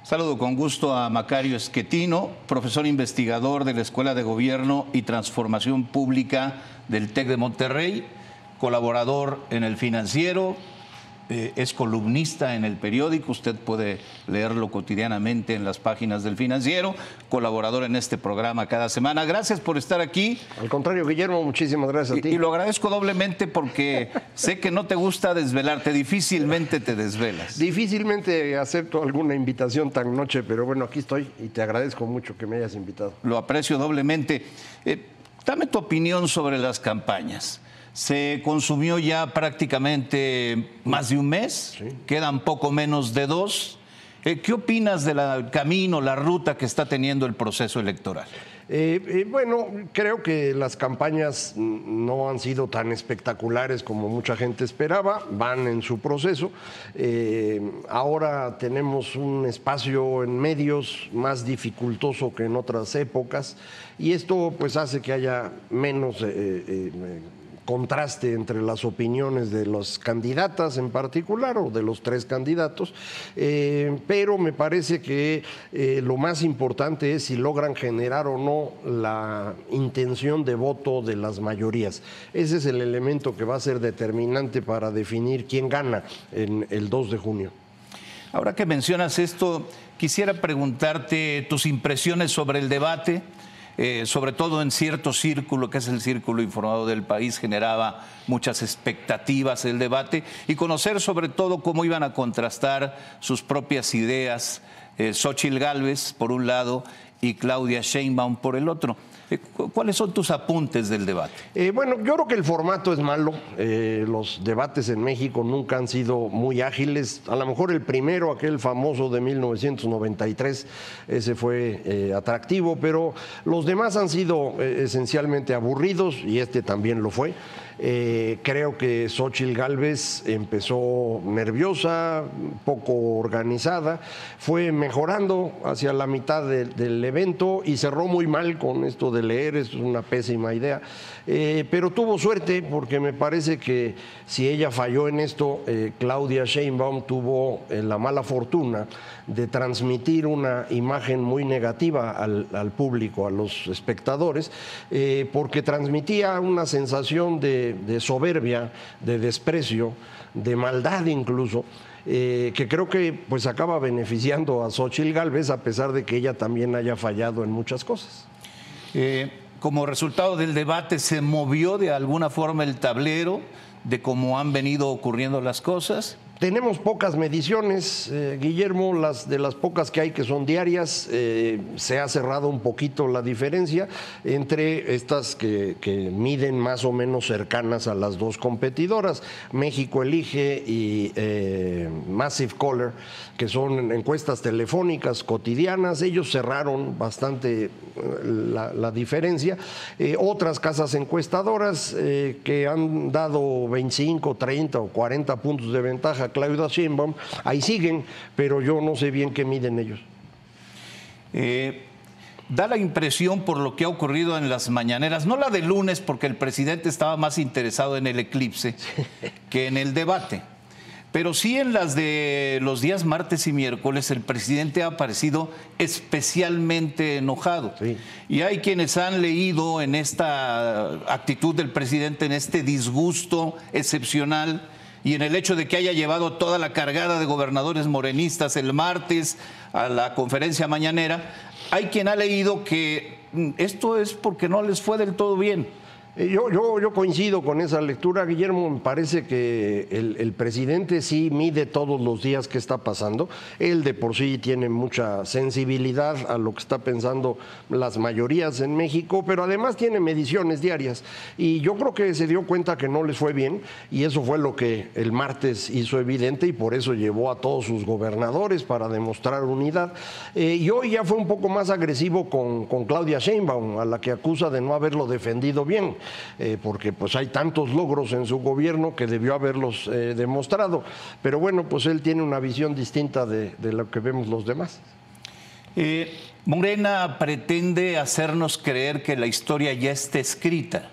Saludo con gusto a Macario Esquetino, profesor investigador de la Escuela de Gobierno y Transformación Pública del TEC de Monterrey, colaborador en El Financiero, es columnista en el periódico, usted puede leerlo cotidianamente en las páginas del Financiero, colaborador en este programa cada semana. Gracias por estar aquí. Al contrario, Guillermo, muchísimas gracias a ti. Y lo agradezco doblemente porque sé que no te gusta desvelarte, difícilmente te desvelas. Difícilmente acepto alguna invitación tan noche, pero bueno, aquí estoy y te agradezco mucho que me hayas invitado. Lo aprecio doblemente. Dame tu opinión sobre las campañas. Se consumió ya prácticamente más de un mes, sí. Quedan poco menos de 2. ¿Qué opinas del camino, la ruta que está teniendo el proceso electoral? Bueno, creo que las campañas no han sido tan espectaculares como mucha gente esperaba, van en su proceso. Ahora tenemos un espacio en medios más dificultoso que en otras épocas y esto pues hace que haya menos contraste entre las opiniones de las candidatas en particular o de los 3 candidatos, pero me parece que lo más importante es si logran generar o no la intención de voto de las mayorías. Ese es el elemento que va a ser determinante para definir quién gana en el 2 de junio. Ahora que mencionas esto, quisiera preguntarte tus impresiones sobre el debate. Sobre todo en cierto círculo, que es el círculo informado del país, generaba muchas expectativas el debate y conocer sobre todo cómo iban a contrastar sus propias ideas Xóchitl Gálvez por un lado y Claudia Sheinbaum por el otro. ¿Cuáles son tus apuntes del debate? Bueno, yo creo que el formato es malo. Los debates en México nunca han sido muy ágiles. A lo mejor el primero, aquel famoso de 1993, ese fue atractivo, pero los demás han sido esencialmente aburridos y este también lo fue. Creo que Xóchitl Gálvez empezó nerviosa, poco organizada, fue mejorando hacia la mitad del evento y cerró muy mal con esto de leer, es una pésima idea, pero tuvo suerte porque me parece que si ella falló en esto, Claudia Sheinbaum tuvo la mala fortuna de transmitir una imagen muy negativa al público, a los espectadores, porque transmitía una sensación de soberbia, de desprecio, de maldad incluso, que creo que pues acaba beneficiando a Xóchitl Gálvez a pesar de que ella también haya fallado en muchas cosas. Como resultado del debate, ¿se movió de alguna forma el tablero de cómo han venido ocurriendo las cosas? Tenemos pocas mediciones, Guillermo, de las pocas que hay que son diarias, se ha cerrado un poquito la diferencia entre estas que miden más o menos cercanas a las 2 competidoras, México Elige y Massive Caller, que son encuestas telefónicas cotidianas. Ellos cerraron bastante la diferencia. Otras casas encuestadoras que han dado 25, 30 o 40 puntos de ventaja Claudia Sheinbaum, ahí siguen, pero yo no sé bien qué miden ellos. Da la impresión por lo que ha ocurrido en las mañaneras, no la de lunes porque el presidente estaba más interesado en el eclipse que en el debate, pero sí en las de los días martes y miércoles el presidente ha aparecido especialmente enojado. Sí. Y hay quienes han leído en esta actitud del presidente, en este disgusto excepcional, y en el hecho de que haya llevado toda la cargada de gobernadores morenistas el martes a la conferencia mañanera, hay quien ha leído que esto es porque no les fue del todo bien. Yo coincido con esa lectura, Guillermo. Me parece que el presidente sí mide todos los días qué está pasando. Él de por sí tiene mucha sensibilidad a lo que está pensando las mayorías en México, pero además tiene mediciones diarias. Y yo creo que se dio cuenta que no les fue bien y eso fue lo que el martes hizo evidente y por eso llevó a todos sus gobernadores para demostrar unidad. Y hoy ya fue un poco más agresivo con Claudia Sheinbaum, a la que acusa de no haberlo defendido bien. Porque pues hay tantos logros en su gobierno que debió haberlos demostrado, pero bueno, pues él tiene una visión distinta de lo que vemos los demás. Morena pretende hacernos creer que la historia ya está escrita.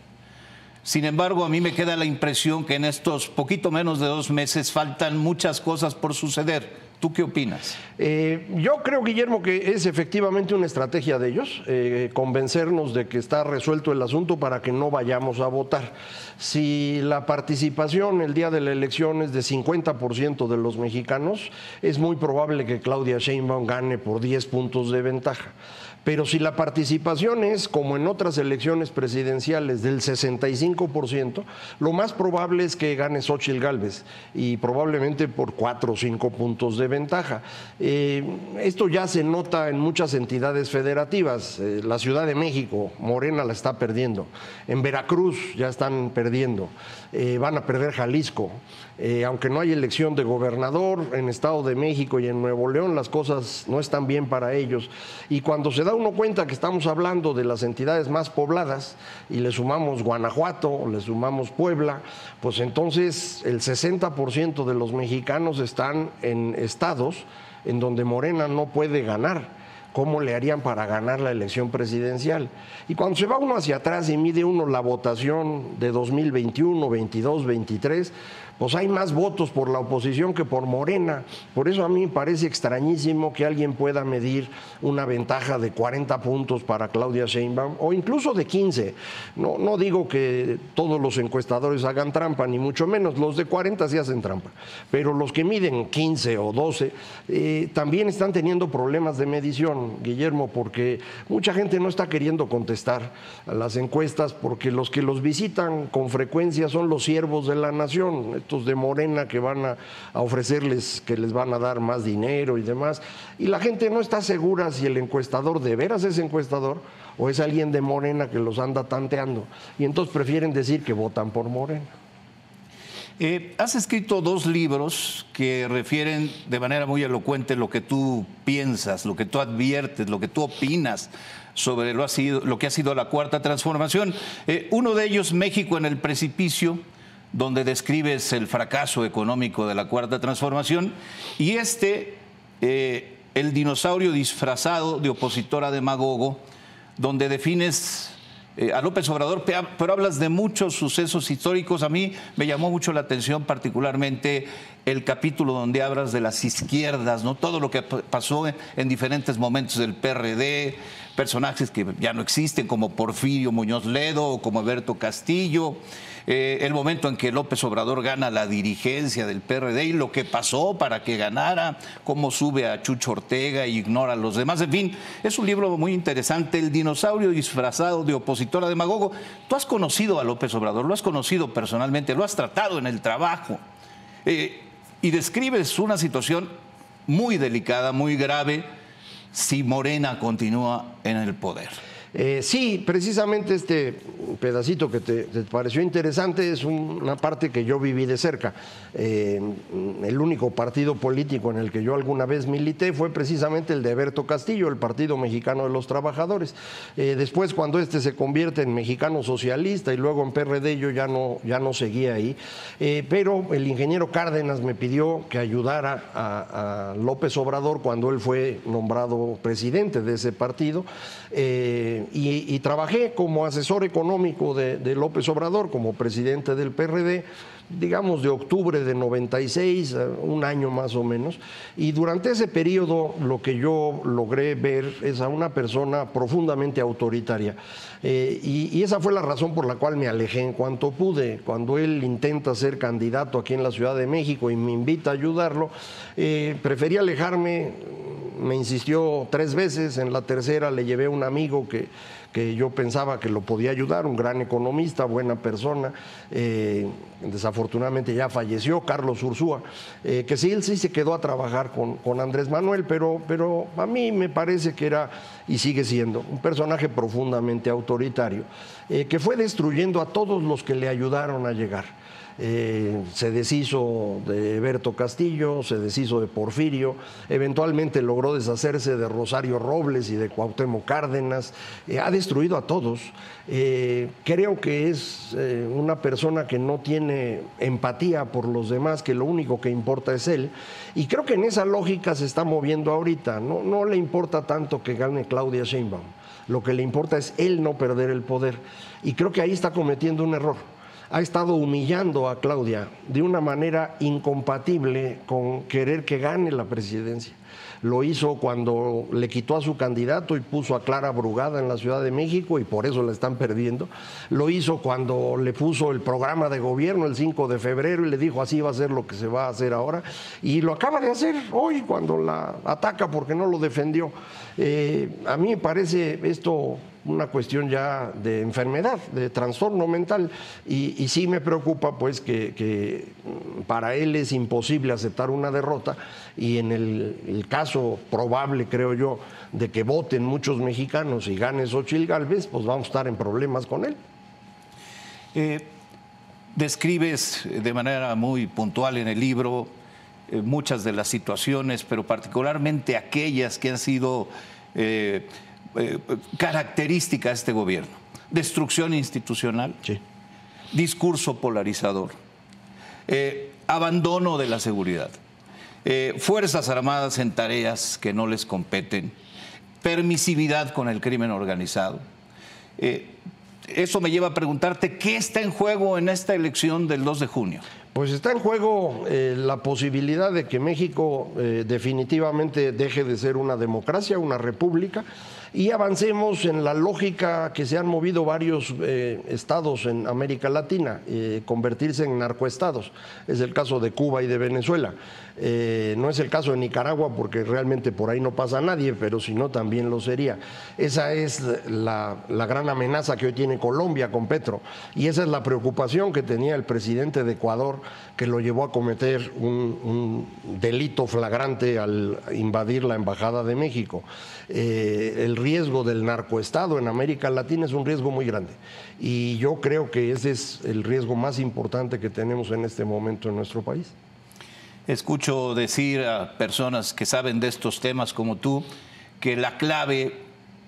Sin embargo, a mí me queda la impresión que en estos poquito menos de 2 meses faltan muchas cosas por suceder. ¿Tú qué opinas? Yo creo, Guillermo, que es efectivamente una estrategia de ellos, convencernos de que está resuelto el asunto para que no vayamos a votar. Si la participación el día de la elección es de 50% de los mexicanos, es muy probable que Claudia Sheinbaum gane por 10 puntos de ventaja. Pero si la participación es, como en otras elecciones presidenciales, del 65%, lo más probable es que gane Xóchitl Gálvez, y probablemente por 4 o 5 puntos de ventaja. Esto ya se nota en muchas entidades federativas. La Ciudad de México, Morena la está perdiendo. En Veracruz ya están perdiendo. Van a perder Jalisco. Aunque no hay elección de gobernador, en Estado de México y en Nuevo León las cosas no están bien para ellos. Y cuando se da uno cuenta que estamos hablando de las entidades más pobladas y le sumamos Guanajuato, le sumamos Puebla, pues entonces el 60% de los mexicanos están en estados en donde Morena no puede ganar. ¿Cómo le harían para ganar la elección presidencial? Y cuando se va uno hacia atrás y mide uno la votación de 2021, 22, 23, pues hay más votos por la oposición que por Morena. Por eso a mí me parece extrañísimo que alguien pueda medir una ventaja de 40 puntos para Claudia Sheinbaum o incluso de 15. No digo que todos los encuestadores hagan trampa, ni mucho menos. Los de 40 sí hacen trampa. Pero los que miden 15 o 12 también están teniendo problemas de medición, Guillermo, porque mucha gente no está queriendo contestar a las encuestas porque los que los visitan con frecuencia son los siervos de la nación, estos de Morena que van a ofrecerles que les van a dar más dinero y demás, y la gente no está segura si el encuestador de veras es encuestador o es alguien de Morena que los anda tanteando, y entonces prefieren decir que votan por Morena. Has escrito 2 libros que refieren de manera muy elocuente lo que tú piensas, lo que tú adviertes, lo que tú opinas sobre lo que ha sido la Cuarta Transformación. Uno de ellos, México en el precipicio, donde describes el fracaso económico de la Cuarta Transformación, y El dinosaurio disfrazado de opositor a demagogo, donde defines a López Obrador, pero hablas de muchos sucesos históricos. A mí me llamó mucho la atención particularmente el capítulo donde hablas de las izquierdas, ¿no? Todo lo que pasó en diferentes momentos del PRD, personajes que ya no existen como Porfirio Muñoz Ledo o como Alberto Castillo, el momento en que López Obrador gana la dirigencia del PRD y lo que pasó para que ganara, cómo sube a Chucho Ortega e ignora a los demás. En fin, es un libro muy interesante, El dinosaurio disfrazado de opositor a demagogo. Tú has conocido a López Obrador, lo has conocido personalmente, lo has tratado en el trabajo, y describes una situación muy delicada, muy grave, si Morena continúa en el poder. Sí, precisamente este pedacito que te pareció interesante es una parte que yo viví de cerca. El único partido político en el que yo alguna vez milité fue precisamente el de Alberto Castillo, el Partido Mexicano de los Trabajadores. Después, cuando este se convierte en Mexicano Socialista y luego en PRD, yo ya no seguía ahí. Pero el ingeniero Cárdenas me pidió que ayudara a López Obrador cuando él fue nombrado presidente de ese partido. Y trabajé como asesor económico de López Obrador, como presidente del PRD, digamos de octubre de 96, un año más o menos, y durante ese periodo lo que yo logré ver es a una persona profundamente autoritaria, y esa fue la razón por la cual me alejé en cuanto pude. Cuando él intenta ser candidato aquí en la Ciudad de México y me invita a ayudarlo, preferí alejarme. Me insistió 3 veces, en la tercera le llevé a un amigo que yo pensaba que lo podía ayudar, un gran economista, buena persona, desafortunadamente ya falleció, Carlos Ursúa, que sí, él sí se quedó a trabajar con Andrés Manuel, pero a mí me parece que era y sigue siendo un personaje profundamente autoritario, que fue destruyendo a todos los que le ayudaron a llegar. Se deshizo de Alberto Castillo, se deshizo de Porfirio, eventualmente logró deshacerse de Rosario Robles y de Cuauhtémoc Cárdenas, ha destruido a todos. Creo que es una persona que no tiene empatía por los demás, que lo único que importa es él, y creo que en esa lógica se está moviendo ahorita. No le importa tanto que gane Claudia Sheinbaum, lo que le importa es él no perder el poder, y creo que ahí está cometiendo un error. ha estado humillando a Claudia de una manera incompatible con querer que gane la presidencia. Lo hizo cuando le quitó a su candidato y puso a Clara Brugada en la Ciudad de México y por eso la están perdiendo. Lo hizo cuando le puso el programa de gobierno el 5 de febrero y le dijo así va a ser lo que se va a hacer ahora. Y lo acaba de hacer hoy cuando la ataca porque no lo defendió. A mí me parece esto una cuestión ya de enfermedad, de trastorno mental, y sí me preocupa pues que para él es imposible aceptar una derrota y en el caso probable, creo yo, de que voten muchos mexicanos y gane Xóchitl Gálvez, pues vamos a estar en problemas con él. Describes de manera muy puntual en el libro muchas de las situaciones, pero particularmente aquellas que han sido característica de este gobierno: destrucción institucional, sí, discurso polarizador, abandono de la seguridad, Fuerzas Armadas en tareas que no les competen, permisividad con el crimen organizado. Eso me lleva a preguntarte, ¿qué está en juego en esta elección del 2 de junio? Pues está en juego la posibilidad de que México definitivamente deje de ser una democracia, una república, y avancemos en la lógica que se han movido varios estados en América Latina, convertirse en narcoestados. Es el caso de Cuba y de Venezuela. No es el caso de Nicaragua porque realmente por ahí no pasa nadie, pero si no también lo sería. Esa es la gran amenaza que hoy tiene Colombia con Petro, y esa es la preocupación que tenía el presidente de Ecuador, que lo llevó a cometer un delito flagrante al invadir la Embajada de México. El riesgo del narcoestado en América Latina es un riesgo muy grande y yo creo que ese es el riesgo más importante que tenemos en este momento en nuestro país. Escucho decir a personas que saben de estos temas como tú que la clave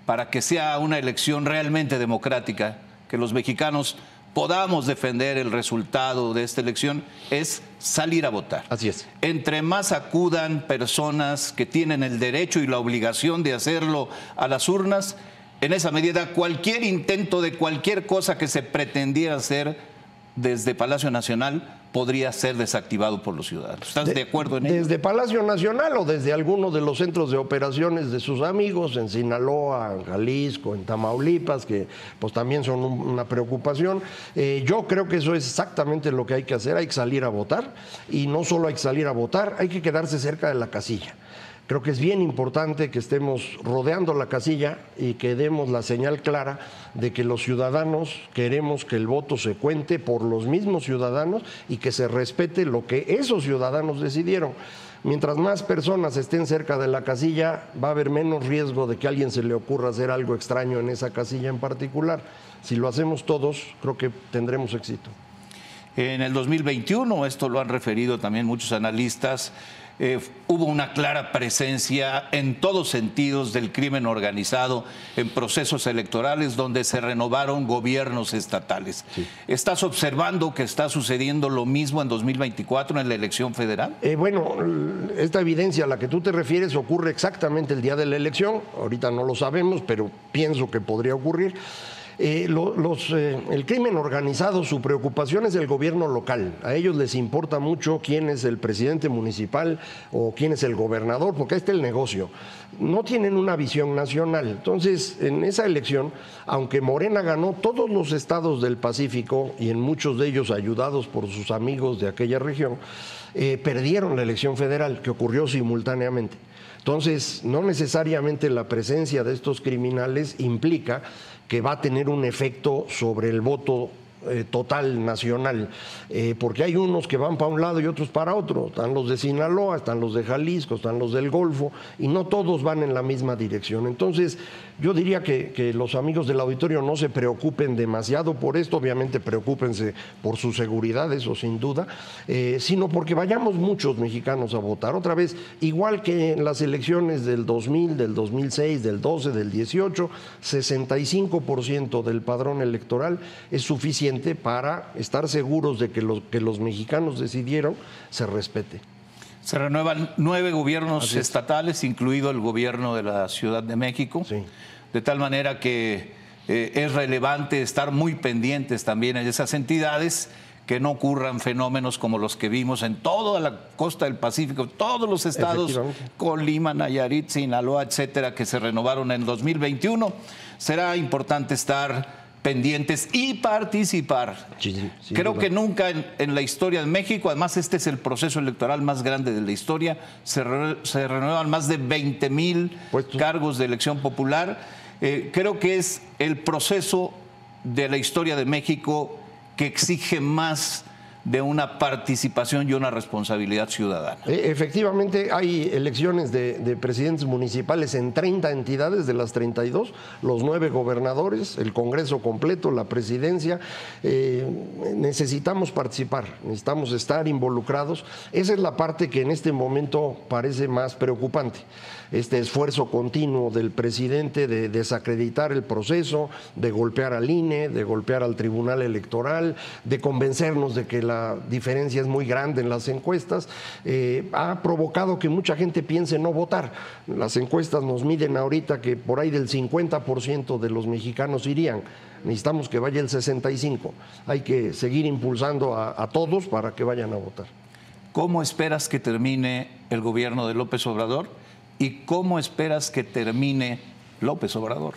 para que sea una elección realmente democrática, que los mexicanos podamos defender el resultado de esta elección, es salir a votar. Así es. Entre más acudan personas que tienen el derecho y la obligación de hacerlo a las urnas, en esa medida cualquier intento de cualquier cosa que se pretendiera hacer desde Palacio Nacional podría ser desactivado por los ciudadanos. ¿Estás de acuerdo en ello? Desde Palacio Nacional o desde alguno de los centros de operaciones de sus amigos en Sinaloa, en Jalisco, en Tamaulipas, que pues también son una preocupación. Yo creo que eso es exactamente lo que hay que hacer. Hay que salir a votar y no solo hay que salir a votar, hay que quedarse cerca de la casilla. Creo que es bien importante que estemos rodeando la casilla y que demos la señal clara de que los ciudadanos queremos que el voto se cuente por los mismos ciudadanos y que se respete lo que esos ciudadanos decidieron. Mientras más personas estén cerca de la casilla, va a haber menos riesgo de que a alguien se le ocurra hacer algo extraño en esa casilla en particular. Si lo hacemos todos, creo que tendremos éxito. En el 2021, esto lo han referido también muchos analistas, hubo una clara presencia en todos sentidos del crimen organizado en procesos electorales donde se renovaron gobiernos estatales. Sí. ¿Estás observando que está sucediendo lo mismo en 2024 en la elección federal? Bueno, esta evidencia a la que tú te refieres ocurre exactamente el día de la elección. Ahorita no lo sabemos, pero pienso que podría ocurrir. El crimen organizado, su preocupación es el gobierno local. A ellos les importa mucho quién es el presidente municipal o quién es el gobernador, porque ahí está el negocio. No tienen una visión nacional. Entonces, en esa elección, aunque Morena ganó todos los estados del Pacífico y en muchos de ellos ayudados por sus amigos de aquella región, perdieron la elección federal, que ocurrió simultáneamente. Entonces, no necesariamente la presencia de estos criminales implica que va a tener un efecto sobre el voto total nacional, porque hay unos que van para un lado y otros para otro. Están los de Sinaloa, están los de Jalisco, están los del Golfo, y no todos van en la misma dirección. Entonces, yo diría que los amigos del auditorio no se preocupen demasiado por esto, obviamente preocúpense por su seguridad, eso sin duda, sino porque vayamos muchos mexicanos a votar. Otra vez, igual que en las elecciones del 2000, del 2006, del 12, del 18, 65% del padrón electoral es suficiente para estar seguros de que lo que los mexicanos decidieron se respete. Se renuevan 9 gobiernos estatales, incluido el gobierno de la Ciudad de México, sí, de tal manera que Es relevante estar muy pendientes también en esas entidades, que no ocurran fenómenos como los que vimos en toda la costa del Pacífico, todos los estados, Colima, Nayarit, Sinaloa, etcétera, que se renovaron en 2021. Será importante estar pendientes y participar. Sí, Creo que nunca en la historia de México, además este es el proceso electoral más grande de la historia, se renuevan más de 20,000 cargos de elección popular. Creo que es el proceso de la historia de México que exige más de una participación y una responsabilidad ciudadana. Efectivamente, hay elecciones de presidentes municipales en 30 entidades de las 32, los 9 gobernadores, el Congreso completo, la presidencia. Necesitamos participar, necesitamos estar involucrados. Esa es la parte que en este momento parece más preocupante. Este esfuerzo continuo del presidente de desacreditar el proceso, de golpear al INE, de golpear al Tribunal Electoral, de convencernos de que la diferencia es muy grande en las encuestas, ha provocado que mucha gente piense no votar. Las encuestas nos miden ahorita que por ahí del 50% de los mexicanos irían. Necesitamos que vaya el 65%. Hay que seguir impulsando a todos para que vayan a votar. ¿Cómo esperas que termine el gobierno de López Obrador? ¿Y cómo esperas que termine López Obrador?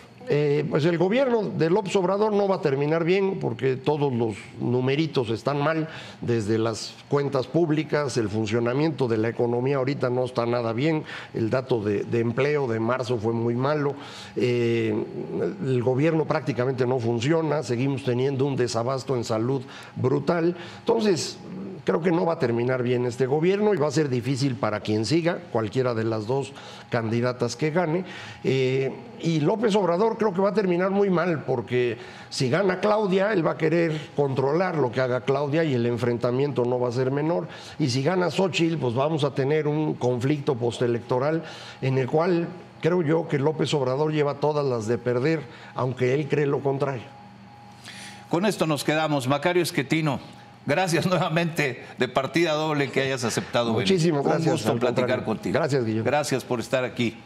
Pues el gobierno de López Obrador no va a terminar bien porque todos los numeritos están mal, desde las cuentas públicas, el funcionamiento de la economía ahorita no está nada bien, el dato de empleo de marzo fue muy malo, el gobierno prácticamente no funciona, seguimos teniendo un desabasto en salud brutal. Entonces, creo que no va a terminar bien este gobierno y va a ser difícil para quien siga, cualquiera de las dos candidatas que gane. Y López Obrador creo que va a terminar muy mal, porque si gana Claudia, él va a querer controlar lo que haga Claudia y el enfrentamiento no va a ser menor. Y si gana Xóchitl, pues vamos a tener un conflicto postelectoral en el cual creo yo que López Obrador lleva todas las de perder, aunque él cree lo contrario. Con esto nos quedamos. Macario Schettino, gracias nuevamente de partida doble que hayas aceptado. Muchísimas gracias. Un gusto platicar contigo. Gracias, Guillermo. Gracias por estar aquí.